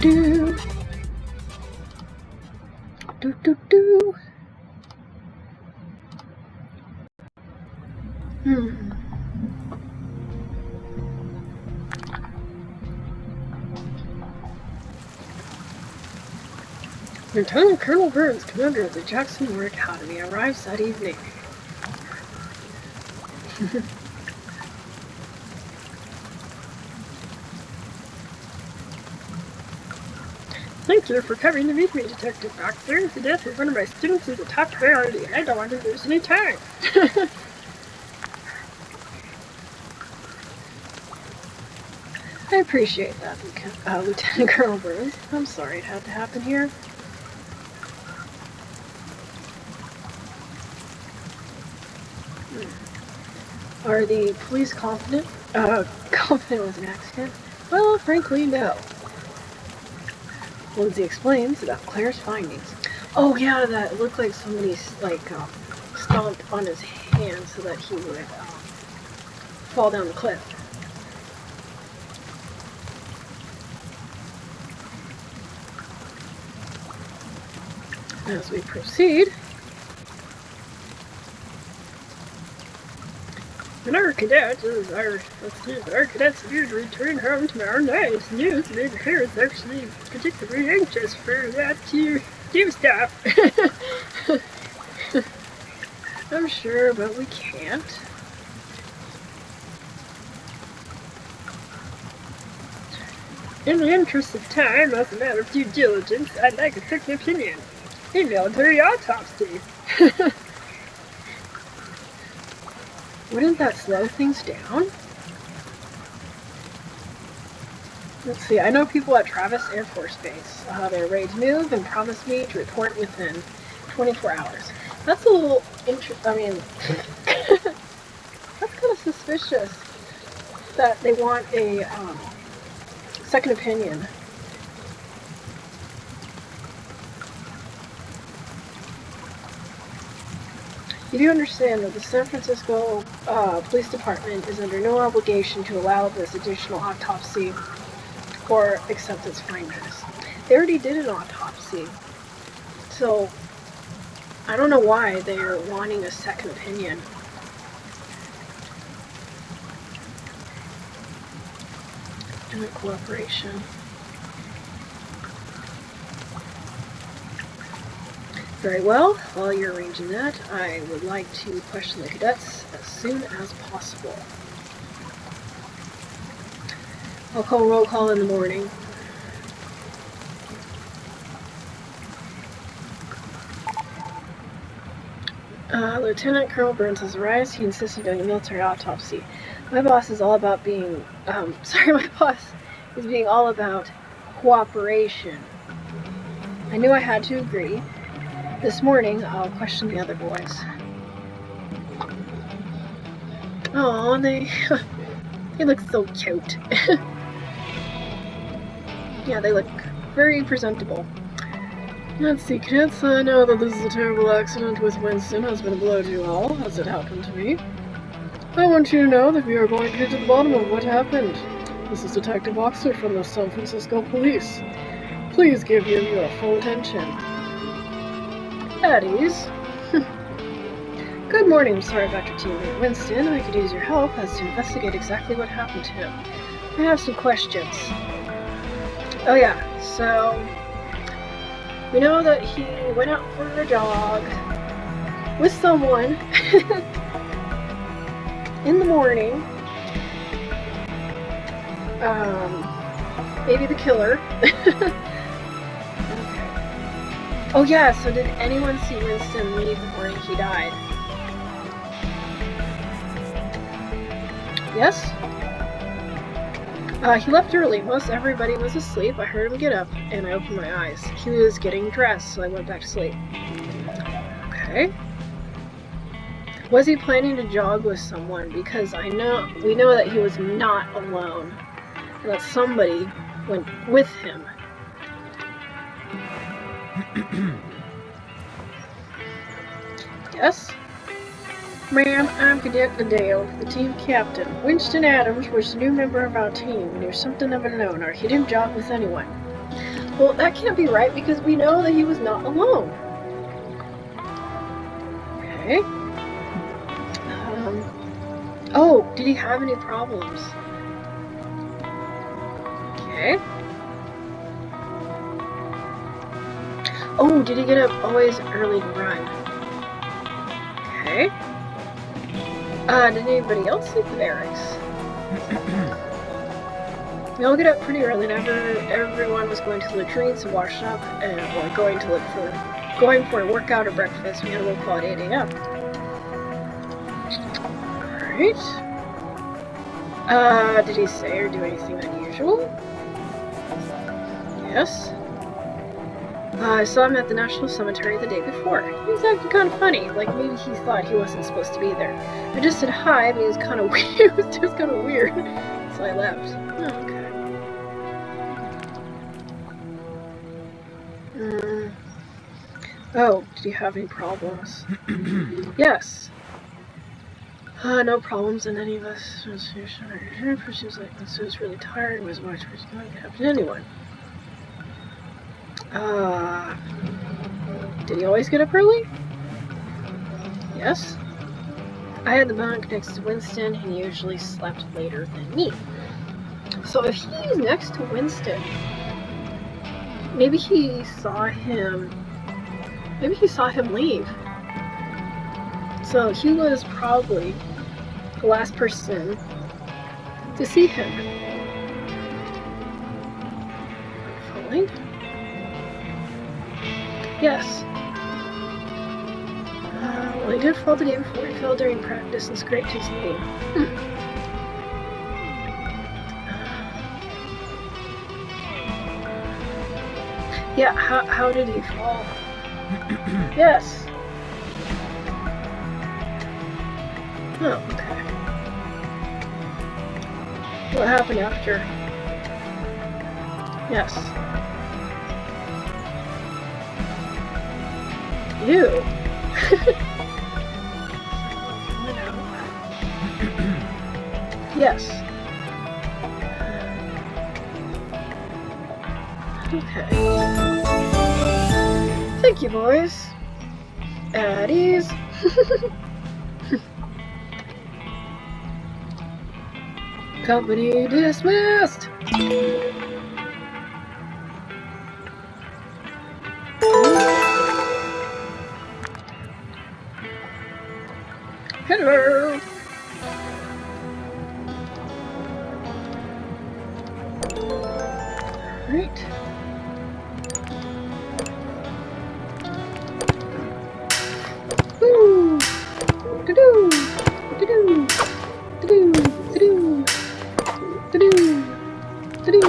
do. Do do do. Lieutenant Colonel Burns, commander of the Jackson War Academy, arrives that evening. Thank you for coming to meet me, Detective Boxer. The death of one of my students is a top priority. I don't want to lose any time. I appreciate that, Lieutenant Colonel Burns. I'm sorry it had to happen here. Are the police confident it was an accident? Well, frankly, no. Lindsay explains about Claire's findings. Oh yeah, that looked like somebody stomped on his hand so that he would fall down the cliff. As we proceed, and our cadets are to return home tomorrow night. It's news that the parents actually particularly anxious for that to do stuff. I'm sure, but we can't. In the interest of time, as a matter of due diligence, I'd like a second opinion. A military autopsy. Wouldn't that slow things down? Let's see, I know people at Travis Air Force Base. They're ready to move and promised me to report within 24 hours. That's a little that's kind of suspicious that they want a second opinion. You do understand that the San Francisco Police Department is under no obligation to allow this additional autopsy or accept its findings. They already did an autopsy, so I don't know why they're wanting a second opinion. And cooperation. Very well. While you're arranging that, I would like to question the cadets as soon as possible. I'll call roll call in the morning. Lieutenant Colonel Burns has arrived. He insists on doing a military autopsy. My boss is all about being, my boss is being all about cooperation. I knew I had to agree. This morning, I'll question the other boys. Oh, they look so cute. Yeah, they look very presentable. Let's see, cadets, I know that this is a terrible accident with Winston has been a blow to you all, as it happened to me. I want you to know that we are going to get to the bottom of what happened. This is Detective Boxer from the San Francisco Police. Please give him your full attention. At ease. Good morning, sorry about your teammate Winston. I could use your help as to investigate exactly what happened to him. I have some questions. Oh yeah, so we know that he went out for a jog with someone in the morning. Maybe the killer. Oh yeah, so did anyone see Winston leave the morning he died? Yes? He left early. Most everybody was asleep. I heard him get up, and I opened my eyes. He was getting dressed, so I went back to sleep. Okay. Was he planning to jog with someone? Because we know that he was not alone, and that somebody went with him. Yes? Ma'am, I'm Cadet Adele, the team captain. Winston Adams was a new member of our team, and he was something of a loner. He didn't jog with anyone. Well, that can't be right because we know that he was not alone. Okay. Oh, did he have any problems? Okay. Oh, did he get up always early to run? Okay. Did anybody else see the barracks? We all get up pretty early, and everyone was going to the latrines to wash up, or going for a workout or breakfast. We had a roll call at 8 a.m. Alright. Did he say or do anything unusual? Yes. I saw him at the National Cemetery the day before. He was acting kind of funny, like maybe he thought he wasn't supposed to be there. I just said hi, but he was kind of weird. It was just kind of weird, so I left. Oh, okay. Oh, did he have any problems? Yes. No problems in any of us. She was like, Winston was really tired and was watching what's going to happen to anyone. Did he always get up early? Yes. I had the bunk next to Winston, and he usually slept later than me. So if he's next to Winston, maybe he saw him leave. So he was probably the last person to see him. Falling? Yes. Well, he did fall the day before. He fell during practice and scraped his knee. Yeah, how did he fall? Yes. Oh, okay. What happened after? Yes. Ew. Yes. Okay. Thank you, boys. At ease. Company dismissed. Hello. Right. Woo! Do-do! Do-do! Do-do! Do-do! Do-do! Do-do!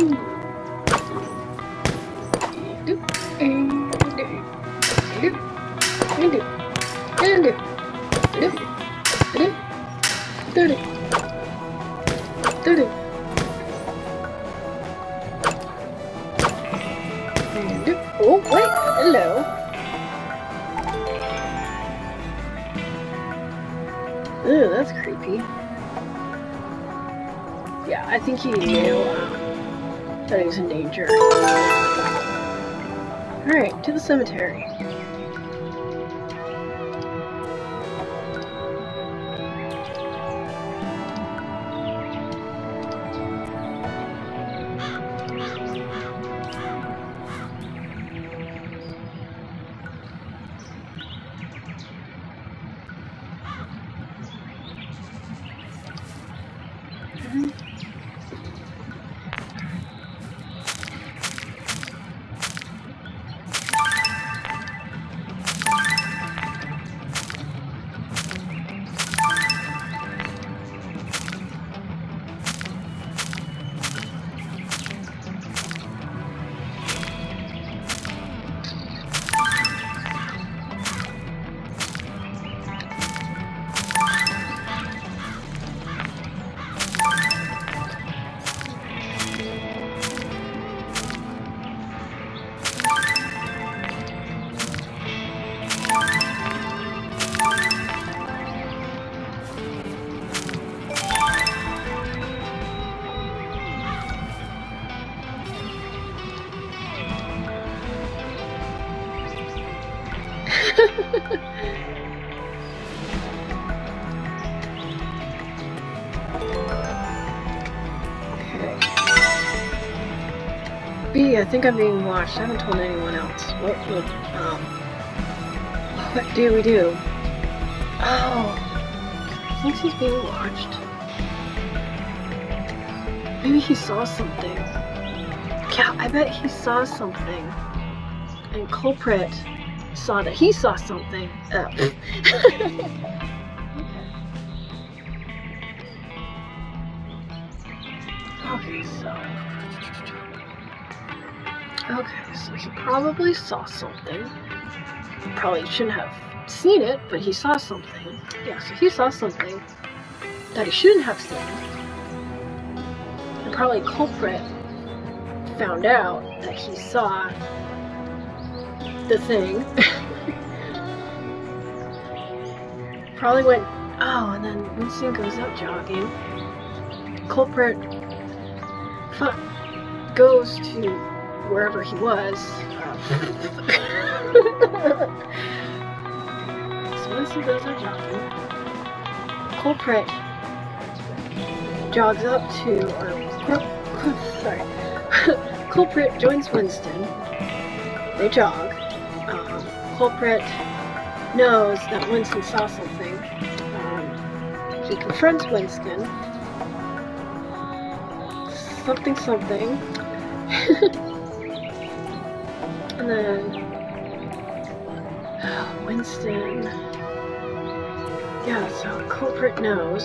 Do and do. Do and do. And do. Do. Do. Do. Do. Do. Oh, wait, hello. Ew, that's creepy. Yeah, I think he knew that he was in danger. Alright, to the cemetery. Okay. B, I think I'm being watched. I haven't told anyone else. What do we do? Oh, he thinks he's being watched. Maybe he saw something. Yeah, I bet he saw something. And culprit saw that he saw something. Okay, so he probably saw something. Probably shouldn't have seen it, but he saw something. Yeah, so he saw something that he shouldn't have seen. And probably culprit found out that he saw the thing. Probably went, oh, and then Winston goes out jogging. Culprit goes to wherever he was. So Winston goes out jogging. Culprit jogs up to, Culprit joins Winston. They jog. Culprit knows that Winston saw something. He confronts Winston. Something. And then Winston. Yeah, so culprit knows.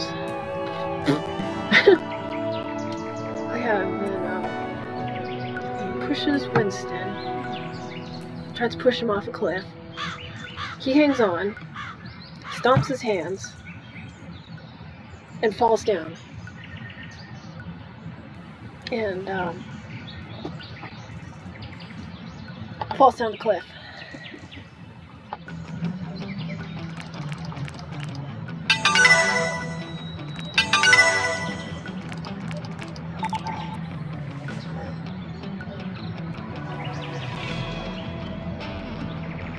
Oh yeah, and then he pushes Winston. Tries to push him off a cliff. He hangs on, stomps his hands, and falls down. And falls down the cliff.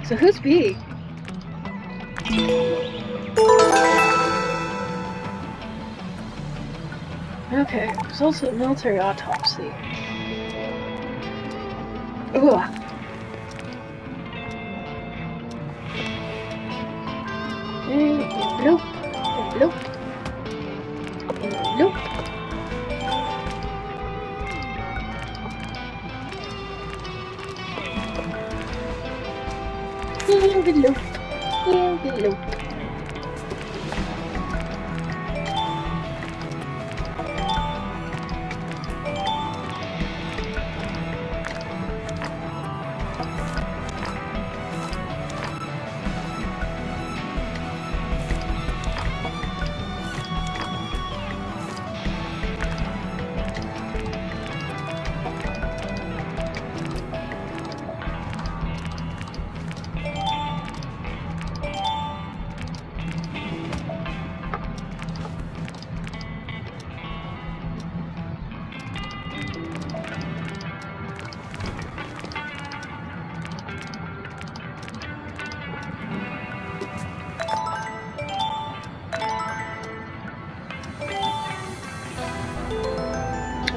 So who's B? Okay, there's also a military autopsy. Ugh. Bloop. Bloop. Bloop. Envelope.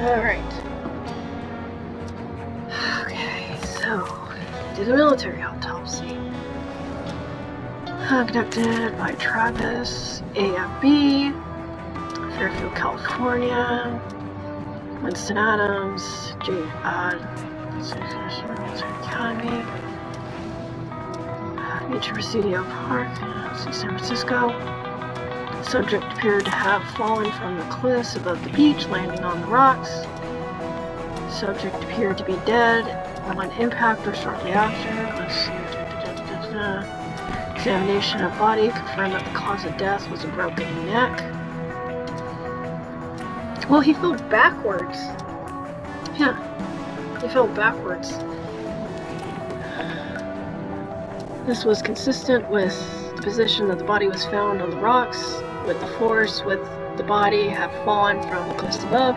Alright. Okay, so, did a military autopsy. Conducted by Travis, AFB, Fairfield, California, Winston Adams, Academy, Nature Presidio Park, San Francisco. Subject appeared to have fallen from the cliffs above the beach, landing on the rocks. Subject appeared to be dead on impact or shortly after. Let's see. Examination of body confirmed that the cause of death was a broken neck. Well, he fell backwards. Yeah, he fell backwards. This was consistent with the position that the body was found on the rocks, with the force with the body have fallen from the cliffs above.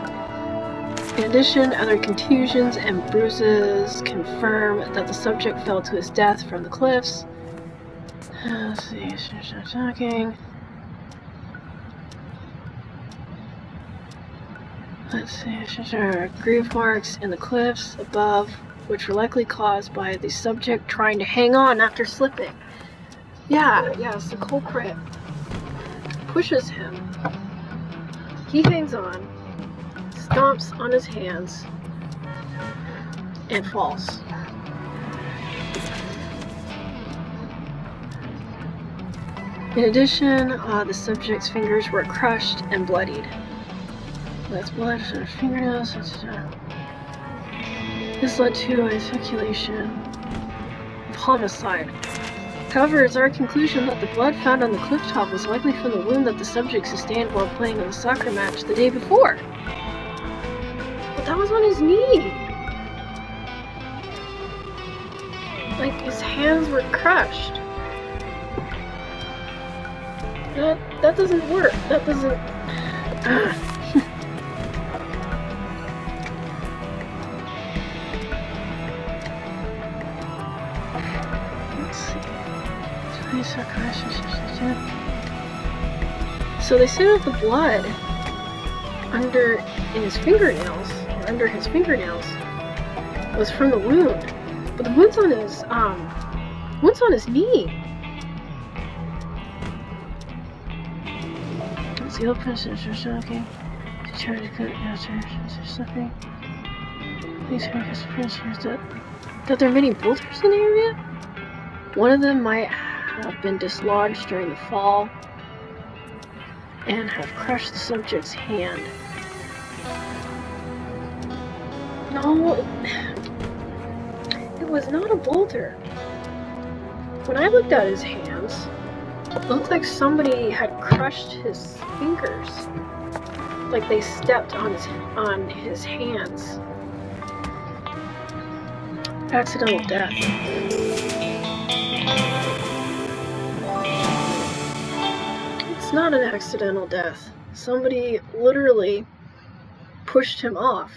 In addition, other contusions and bruises confirm that the subject fell to his death from the cliffs. Let's see, jogging. Let's see, there are groove marks in the cliffs above, which were likely caused by the subject trying to hang on after slipping. Yes, the culprit pushes him. He hangs on, stomps on his hands, and falls. In addition, the subject's fingers were crushed and bloodied. That's blood on his fingernails. This led to a speculation of homicide. However, it's our conclusion that the blood found on the cliff top was likely from the wound that the subject sustained while playing in the soccer match the day before. But that was on his knee. Like, his hands were crushed. That doesn't work. That doesn't... Let's see. So they say that the blood under his fingernails was from the wound, but the wound's on his knee. Let's see, open okay. Try to cut something. Please that there are many boulders in the area. One of them might have been dislodged during the fall and have crushed the subject's hand. No, it was not a boulder. When I looked at his hands, it looked like somebody had crushed his fingers. Like they stepped on his hands. Accidental death. It's not an accidental death. Somebody literally pushed him off.